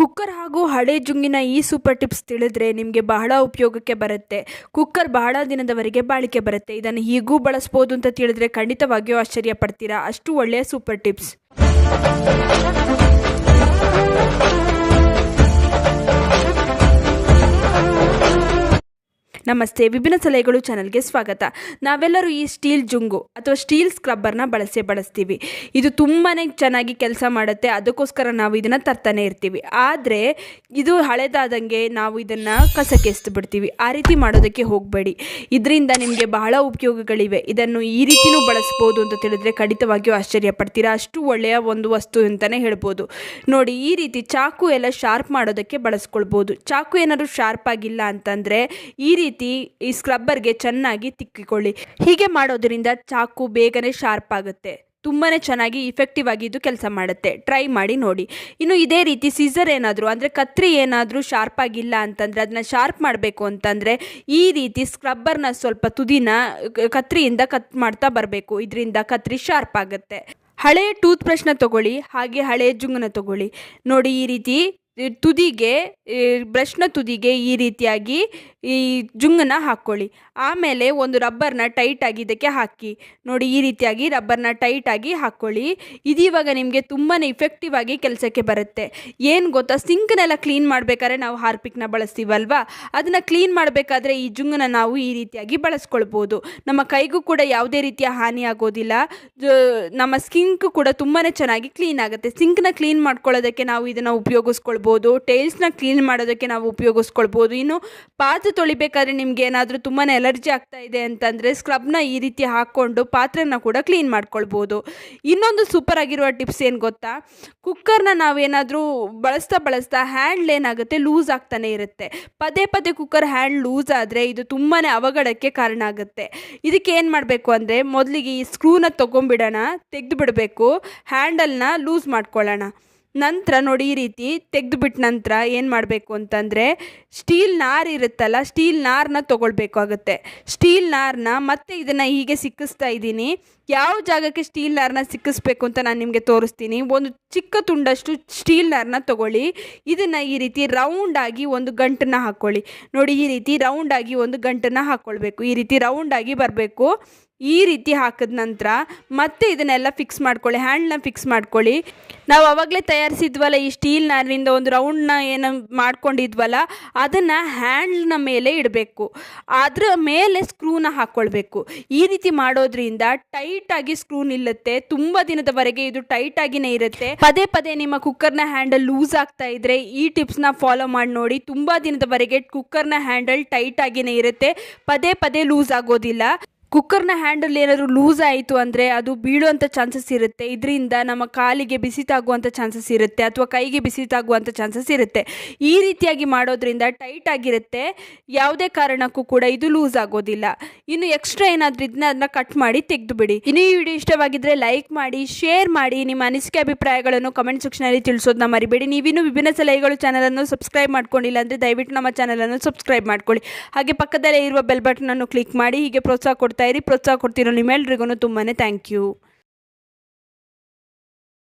Cooker ಹಾಗೂ ಹಳೆ ಜುಂಗಿನ ಈ ಸೂಪರ್ ಟಿಪ್ಸ್ ತಿಳಿದ್ರೆ ನಿಮಗೆ ಬಹಳ ಉಪಯೋಗಕ್ಕೆ ಬರುತ್ತೆ. ಕುಕ್ಕರ್ ಬಹಳ ದಿನದವರೆಗೆ ಬಾಳಿಕೆ ಬರುತ್ತೆ. ಇದನ್ನು ಹೀಗೂ ಬಳಸ್ಬೋದು ಅಂತ ತಿಳಿದ್ರೆ ಖಂಡಿತವಾಗಿಯೂ ಆಶ್ಚರ್ಯ ಪಡ್ತೀರಾ. ಅಷ್ಟು ಒಳ್ಳೆಯ ಸೂಪರ್ ಟಿಪ್ಸ್. ನಮಸ್ತೆ, ವಿಭಿನ್ನ ಸಲಹೆಗಳು ಚಾನಲ್ಗೆ ಸ್ವಾಗತ. ನಾವೆಲ್ಲರೂ ಈ ಸ್ಟೀಲ್ ಜುಂಗು ಅಥವಾ ಸ್ಟೀಲ್ ಸ್ಕ್ರಬ್ಬರ್ನ ಬಳಸ್ತೀವಿ. ಇದು ತುಂಬಾ ಚೆನ್ನಾಗಿ ಕೆಲಸ ಮಾಡುತ್ತೆ. ಅದಕ್ಕೋಸ್ಕರ ನಾವು ಇದನ್ನು ತರ್ತಾನೆ ಇರ್ತೀವಿ. ಆದರೆ ಇದು ಹಳೆದಾದಂಗೆ ನಾವು ಇದನ್ನು ಕಸಕ್ಕೆ ಎಸ್ದು ಬಿಡ್ತೀವಿ. ಆ ರೀತಿ ಮಾಡೋದಕ್ಕೆ ಹೋಗಬೇಡಿ. ಇದರಿಂದ ನಿಮಗೆ ಬಹಳ ಉಪಯೋಗಗಳಿವೆ. ಇದನ್ನು ಈ ರೀತಿಯೂ ಬಳಸ್ಬೋದು ಅಂತ ತಿಳಿದ್ರೆ ಖಂಡಿತವಾಗಿಯೂ ಆಶ್ಚರ್ಯ ಪಡ್ತೀರಾ. ಅಷ್ಟು ಒಳ್ಳೆಯ ಒಂದು ವಸ್ತು ಅಂತಲೇ ಹೇಳ್ಬೋದು. ನೋಡಿ, ಈ ರೀತಿ ಚಾಕು ಎಲ್ಲ ಶಾರ್ಪ್ ಮಾಡೋದಕ್ಕೆ ಬಳಸ್ಕೊಳ್ಬೋದು. ಚಾಕು ಏನಾದರೂ ಶಾರ್ಪ್ ಆಗಿಲ್ಲ ಅಂತಂದರೆ ಈ ರೀತಿ ಈ ಸ್ಕ್ರಬ್ಬರ್ಗೆ ಚೆನ್ನಾಗಿ ತಿಕ್ಕಿಕೊಳ್ಳಿ. ಹೀಗೆ ಮಾಡೋದ್ರಿಂದ ಚಾಕು ಬೇಗನೆ ಶಾರ್ಪ್ ಆಗುತ್ತೆ. ತುಂಬಾನೇ ಚೆನ್ನಾಗಿ ಇಫೆಕ್ಟಿವ್ ಆಗಿ ಇದು ಕೆಲಸ ಮಾಡುತ್ತೆ. ಟ್ರೈ ಮಾಡಿ ನೋಡಿ. ಇನ್ನು ಇದೇ ರೀತಿ ಸೀಸರ್ ಏನಾದರೂ ಅಂದರೆ ಕತ್ರಿ ಏನಾದರೂ ಶಾರ್ಪ್ ಆಗಿಲ್ಲ ಅಂತಂದರೆ ಅದನ್ನ ಶಾರ್ಪ್ ಮಾಡಬೇಕು ಅಂತಂದರೆ ಈ ರೀತಿ ಸ್ಕ್ರಬ್ಬರ್ನ ಸ್ವಲ್ಪ ತುದಿನ ಕತ್ರಿಯಿಂದ ಕಟ್ ಮಾಡ್ತಾ ಬರಬೇಕು. ಇದರಿಂದ ಕತ್ರಿ ಶಾರ್ಪ್ ಆಗುತ್ತೆ. ಹಳೆಯ ಟೂತ್ ಬ್ರಷ್ನ ತಗೊಳ್ಳಿ, ಹಾಗೆ ಹಳೆಯ ಜುಂಗನ ತಗೊಳ್ಳಿ. ನೋಡಿ, ಈ ರೀತಿ ತುದಿಗೆ ಬ್ರಷ್ನ ತುದಿಗೆ ಈ ರೀತಿಯಾಗಿ ಈ ಜುಂಗನ್ನ ಹಾಕ್ಕೊಳ್ಳಿ. ಆಮೇಲೆ ಒಂದು ರಬ್ಬರ್ನ ಟೈಟಾಗಿ ಇದಕ್ಕೆ ಹಾಕಿ. ನೋಡಿ, ಈ ರೀತಿಯಾಗಿ ರಬ್ಬರ್ನ ಟೈಟಾಗಿ ಹಾಕ್ಕೊಳ್ಳಿ. ಇದು ಇವಾಗ ನಿಮಗೆ ತುಂಬಾ ಇಫೆಕ್ಟಿವ್ ಆಗಿ ಕೆಲಸಕ್ಕೆ ಬರುತ್ತೆ. ಏನು ಗೊತ್ತಾ, ಸಿಂಕ್ನೆಲ್ಲ ಕ್ಲೀನ್ ಮಾಡಬೇಕಾದ್ರೆ ನಾವು ಹಾರ್ಪಿಕ್ನ ಬಳಸ್ತೀವಲ್ವಾ, ಅದನ್ನು ಕ್ಲೀನ್ ಮಾಡಬೇಕಾದ್ರೆ ಈ ಜುಂಗನ ನಾವು ಈ ರೀತಿಯಾಗಿ ಬಳಸ್ಕೊಳ್ಬೋದು. ನಮ್ಮ ಕೈಗೂ ಕೂಡ ಯಾವುದೇ ರೀತಿಯ ಹಾನಿ ಆಗೋದಿಲ್ಲ. ನಮ್ಮ ಸಿಂಕ್ ಕೂಡ ತುಂಬಾ ಚೆನ್ನಾಗಿ ಕ್ಲೀನ್ ಆಗುತ್ತೆ. ಸಿಂಕ್ನ ಕ್ಲೀನ್ ಮಾಡ್ಕೊಳ್ಳೋದಕ್ಕೆ ನಾವು ಇದನ್ನು ಉಪಯೋಗಿಸ್ಕೊಳ್ಬೋದು. ಟೈಲ್ಸ್ನ ಕ್ಲೀನ್ ಮಾಡೋದಕ್ಕೆ ನಾವು ಉಪಯೋಗಿಸ್ಕೊಳ್ಬೋದು. ಇನ್ನು ಪಾತ್ರೆ ತೊಳಿಬೇಕಾದ್ರೆ ನಿಮ್ಗೆ ಏನಾದರೂ ತುಂಬಾ ಎಲರ್ಜಿ ಆಗ್ತಾ ಇದೆ ಅಂತಂದರೆ ಸ್ಕ್ರಬ್ನ ಈ ರೀತಿ ಹಾಕ್ಕೊಂಡು ಪಾತ್ರೆನ ಕೂಡ ಕ್ಲೀನ್ ಮಾಡ್ಕೊಳ್ಬೋದು. ಇನ್ನೊಂದು ಸೂಪರ್ ಆಗಿರುವ ಟಿಪ್ಸ್ ಏನು ಗೊತ್ತಾ, ಕುಕ್ಕರ್ನ ನಾವೇನಾದರೂ ಬಳಸ್ತಾ ಹ್ಯಾಂಡ್ಲ್ ಏನಾಗುತ್ತೆ, ಲೂಸ್ ಆಗ್ತಾನೆ ಇರುತ್ತೆ. ಪದೇ ಪದೇ ಕುಕ್ಕರ್ ಹ್ಯಾಂಡ್ ಲೂಸ್ ಆದರೆ ಇದು ತುಂಬಾ ಅವಘಡಕ್ಕೆ ಕಾರಣ ಆಗುತ್ತೆ. ಇದಕ್ಕೆ ಏನು ಮಾಡಬೇಕು ಅಂದರೆ ಮೊದಲಿಗೆ ಈ ಸ್ಕ್ರೂನ ತೊಗೊಂಬಿಡೋಣ, ತೆಗೆದು ಬಿಡಬೇಕು, ಹ್ಯಾಂಡಲ್ನ ಲೂಸ್ ಮಾಡ್ಕೊಳ್ಳೋಣ. ನಂತರ ನೋಡಿ, ಈ ರೀತಿ ತೆಗೆದುಬಿಟ್ಟ ನಂತರ ಏನು ಮಾಡಬೇಕು ಅಂತಂದರೆ ಸ್ಟೀಲ್ ನಾರ್ ಇರುತ್ತಲ್ಲ, ಸ್ಟೀಲ್ ನಾರನ್ನ ತೊಗೊಳ್ಬೇಕಾಗುತ್ತೆ. ಸ್ಟೀಲ್ ನಾರನ್ನ ಮತ್ತೆ ಇದನ್ನು ಹೀಗೆ ಸಿಕ್ಕಿಸ್ತಾ ಇದ್ದೀನಿ. ಯಾವ ಜಾಗಕ್ಕೆ ಸ್ಟೀಲ್ ನಾರನ್ನ ಸಿಕ್ಕಿಸ್ಬೇಕು ಅಂತ ನಾನು ನಿಮಗೆ ತೋರಿಸ್ತೀನಿ. ಒಂದು ಚಿಕ್ಕ ತುಂಡಷ್ಟು ಸ್ಟೀಲ್ ನಾರನ್ನ ತೊಗೊಳ್ಳಿ. ಇದನ್ನು ಈ ರೀತಿ ರೌಂಡಾಗಿ ಒಂದು ಗಂಟನ್ನು ಹಾಕ್ಕೊಳ್ಳಿ. ನೋಡಿ, ಈ ರೀತಿ ರೌಂಡಾಗಿ ಒಂದು ಗಂಟನ್ನು ಹಾಕ್ಕೊಳ್ಬೇಕು. ಈ ರೀತಿ ರೌಂಡಾಗಿ ಬರಬೇಕು. ಈ ರೀತಿ ಹಾಕಿದ ನಂತರ ಮತ್ತೆ ಇದನ್ನೆಲ್ಲ ಫಿಕ್ಸ್ ಮಾಡ್ಕೊಳ್ಳಿ, ಹ್ಯಾಂಡ್ನ ಫಿಕ್ಸ್ ಮಾಡ್ಕೊಳ್ಳಿ. ನಾವು ಆವಾಗಲೇ ತಯಾರಿಸಿದ್ವಲ್ಲ ಈ ಸ್ಟೀಲ್ ನಾರಿನಿಂದ ಒಂದು ರೌಂಡ್ನ ಏನು ಮಾಡ್ಕೊಂಡಿದ್ವಲ್ಲ, ಅದನ್ನು ಹ್ಯಾಂಡ್ನ ಮೇಲೆ ಇಡಬೇಕು. ಅದರ ಮೇಲೆ ಸ್ಕ್ರೂನ ಹಾಕ್ಕೊಳ್ಬೇಕು. ಈ ರೀತಿ ಮಾಡೋದ್ರಿಂದ ಟೈಟಾಗಿ ಸ್ಕ್ರೂ ನಿಲ್ಲುತ್ತೆ. ತುಂಬ ದಿನದವರೆಗೆ ಇದು ಟೈಟಾಗಿಯೇ ಇರುತ್ತೆ. ಪದೇ ಪದೇ ನಿಮ್ಮ ಕುಕ್ಕರ್ನ ಹ್ಯಾಂಡಲ್ ಲೂಸ್ ಆಗ್ತಾ ಇದ್ದರೆ ಈ ಟಿಪ್ಸ್ನ ಫಾಲೋ ಮಾಡಿ ನೋಡಿ. ತುಂಬ ದಿನದವರೆಗೆ ಕುಕ್ಕರ್ನ ಹ್ಯಾಂಡಲ್ ಟೈಟಾಗಿಯೇ ಇರುತ್ತೆ, ಪದೇ ಪದೇ ಲೂಸ್ ಆಗೋದಿಲ್ಲ. ಕುಕ್ಕರ್ನ ಹ್ಯಾಂಡಲ್ ಏನಾದರೂ ಲೂಸ್ ಆಯಿತು ಅಂದರೆ ಅದು ಬೀಳುವಂಥ ಚಾನ್ಸಸ್ ಇರುತ್ತೆ. ಇದರಿಂದ ನಮ್ಮ ಕಾಲಿಗೆ ಬಿಸಿ ತಾಗುವಂಥ ಚಾನ್ಸಸ್ ಇರುತ್ತೆ, ಅಥವಾ ಕೈಗೆ ಬಿಸಿ ತಾಗುವಂಥ ಚಾನ್ಸಸ್ ಇರುತ್ತೆ. ಈ ರೀತಿಯಾಗಿ ಮಾಡೋದ್ರಿಂದ ಟೈಟ್ ಆಗಿರುತ್ತೆ. ಯಾವುದೇ ಕಾರಣಕ್ಕೂ ಕೂಡ ಇದು ಲೂಸ್ ಆಗೋದಿಲ್ಲ. ಇನ್ನು ಎಕ್ಸ್ಟ್ರಾ ಏನಾದರೂ ಇದನ್ನ ಅದನ್ನ ಕಟ್ ಮಾಡಿ ತೆಗೆದು ಬಿಡಿ. ಇನ್ನು ಈ ವಿಡಿಯೋ ಇಷ್ಟವಾಗಿದ್ದರೆ ಲೈಕ್ ಮಾಡಿ, ಶೇರ್ ಮಾಡಿ, ನಿಮ್ಮ ಅನಿಸಿಕೆ ಅಭಿಪ್ರಾಯಗಳನ್ನು ಕಮೆಂಟ್ ಸೆಕ್ಷನಲ್ಲಿ ತಿಳಿಸೋದನ್ನ ಮರಿಬೇಡಿ. ನೀವಿನ್ನೂ ವಿಭಿನ್ನ ಸಲಹೆಗಳು ಚಾನಲನ್ನು ಸಬ್ಸ್ಕ್ರೈಬ್ ಮಾಡ್ಕೊಂಡಿಲ್ಲ ಅಂದರೆ ದಯವಿಟ್ಟು ನಮ್ಮ ಚಾನಲನ್ನು ಸಬ್ಸ್ಕ್ರೈಬ್ ಮಾಡ್ಕೊಳ್ಳಿ. ಹಾಗೆ ಪಕ್ಕದಲ್ಲೇ ಇರುವ ಬೆಲ್ ಬಟನನ್ನು ಕ್ಲಿಕ್ ಮಾಡಿ. ಹೀಗೆ ಪ್ರೋತ್ಸಾಹ ಕೊಡ್ತಾ ಇರಿ. ಪ್ರೋತ್ಸಾಹ ಕೊಡ್ತಿರೋ ನಿಮ್ಮೆಲ್ಲರಿಗೂ ತುಂಬಾ ಥ್ಯಾಂಕ್ ಯು.